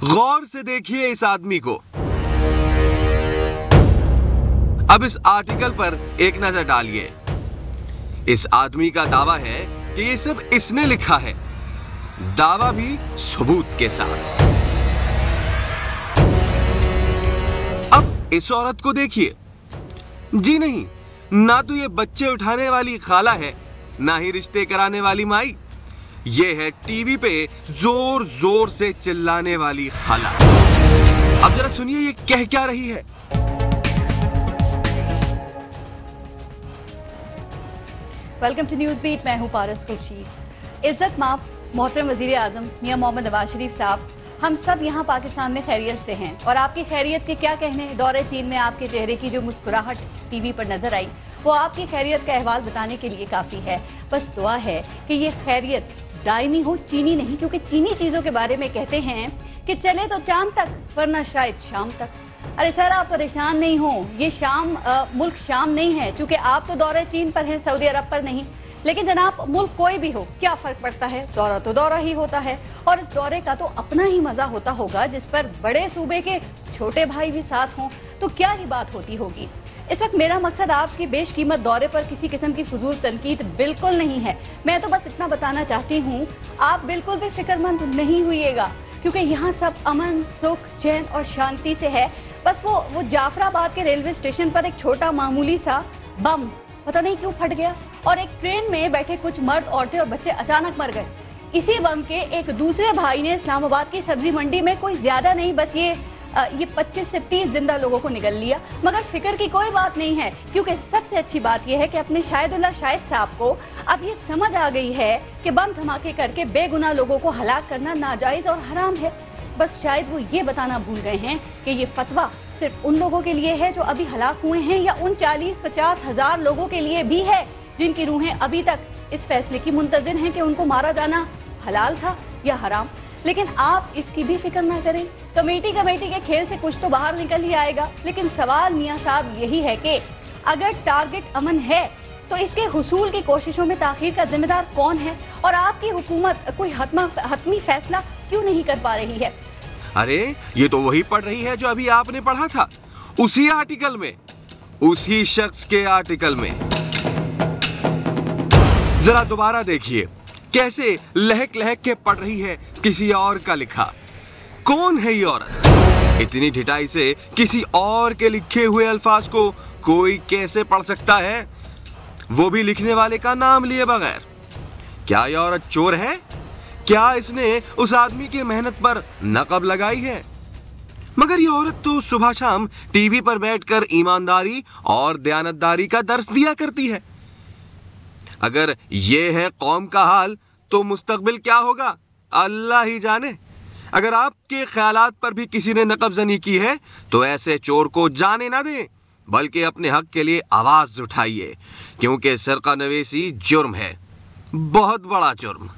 गौर से देखिए इस आदमी को। अब इस आर्टिकल पर एक नजर डालिए। इस आदमी का दावा है कि ये सब इसने लिखा है, दावा भी सबूत के साथ। अब इस औरत को देखिए। जी नहीं, ना तो ये बच्चे उठाने वाली खाला है, ना ही रिश्ते कराने वाली माई। ये है टीवी पे जोर जोर से चिल्लाने वाली खाला। अब जरा सुनिए ये कह क्या रही है। वेलकम टू न्यूज़ बीट, मैं हूं पारस खुर्शीद। इज्जत माफ मोहतरम वजीर आजम मियां मोहम्मद नवाज शरीफ साहब, हम सब यहाँ पाकिस्तान में खैरियत से हैं और आपकी खैरियत के क्या कहने। दौरे चीन में आपके चेहरे की जो मुस्कुराहट टीवी पर नजर आई वो आपकी खैरियत का अहवाल बताने के लिए काफी है। बस दुआ है कि ये खैरियत दायमी हो, चीनी नहीं, क्योंकि चीनी चीजों के बारे में कहते हैं कि चले तो चांद तक वरना शायद शाम तक। अरे सर, आप परेशान नहीं हो, ये मुल्क शाम नहीं है, चूंकि आप तो दौरे चीन पर हैं, सऊदी अरब पर नहीं। लेकिन जनाब, मुल्क कोई भी हो, क्या फर्क पड़ता है, दौरा तो दौरा ही होता है। और इस दौरे का तो अपना ही मजा होता होगा, जिस पर बड़े सूबे के छोटे भाई भी साथ हों तो क्या ही बात होती होगी। इस वक्त मेरा मकसद आपके बेशकीमत दौरे पर किसी किस्म की फजूल तनकीद बिल्कुल नहीं है। मैं तो बस इतना बताना चाहती हूँ, आप बिल्कुल भी फिक्रमंद नहीं हुइएगा, क्योंकि यहाँ सब अमन, सुख, चैन और शांति से है। बस वो जाफराबाद के रेलवे स्टेशन पर एक छोटा मामूली सा बम पता नहीं क्यों फट गया और एक ट्रेन में बैठे कुछ मर्द, औरतें और बच्चे अचानक मर गए। इसी बम के एक दूसरे भाई ने इस्लामाबाद की सब्जी मंडी में कोई ज्यादा नहीं, बस ये 25 से 30 जिंदा लोगों को निगल लिया। मगर फिक्र की कोई बात नहीं है, क्योंकि सबसे अच्छी बात यह है कि अपने शाहिदुल्लाह शाहिद साहब को अब ये समझ आ गई है कि बम धमाके करके बेगुनाह लोगों को हलाक करना नाजायज और हराम है। बस शायद वो ये बताना भूल गए हैं कि ये फतवा सिर्फ उन लोगों के लिए है जो अभी हलाक हुए हैं, या उन 40-50 हजार लोगों के लिए भी है जिनकी रूहें अभी तक इस फैसले की मुंतजिर हैं कि उनको मारा जाना हलाल था या हराम। लेकिन आप इसकी भी फिक्र ना करें। कमेटी के खेल से कुछ तो बाहर निकल ही आएगा। लेकिन सवाल मियां साहब यही है कि अगर टारगेट अमन है तो इसके हुसूल की कोशिशों में ताखीर का जिम्मेदार कौन है, और आपकी हुकूमत कोई हतमी फैसला क्यों नहीं कर पा रही है। अरे ये तो वही पढ़ रही है जो अभी आपने पढ़ा था, उसी आर्टिकल में, उसी शख्स के आर्टिकल में। जरा दोबारा देखिए कैसे लहक लहक के पढ़ रही है किसी और का लिखा। कौन है ये औरत? इतनी ढिठाई से किसी और के लिखे हुए अल्फाज को कोई कैसे पढ़ सकता है, वो भी लिखने वाले का नाम लिए बगैर? क्या ये औरत चोर है? क्या इसने उस आदमी की मेहनत पर नकब लगाई है? मगर ये औरत तो सुबह शाम टीवी पर बैठकर ईमानदारी और दयानतदारी का दर्स दिया करती है। अगर ये है कौम का हाल तो मुस्तकबिल क्या होगा अल्लाह ही जाने। अगर आपके ख्यालात पर भी किसी ने नकबजनी की है तो ऐसे चोर को जाने ना दें, बल्कि अपने हक के लिए आवाज उठाइए, क्योंकि सरका नवेसी जुर्म है, बहुत बड़ा जुर्म।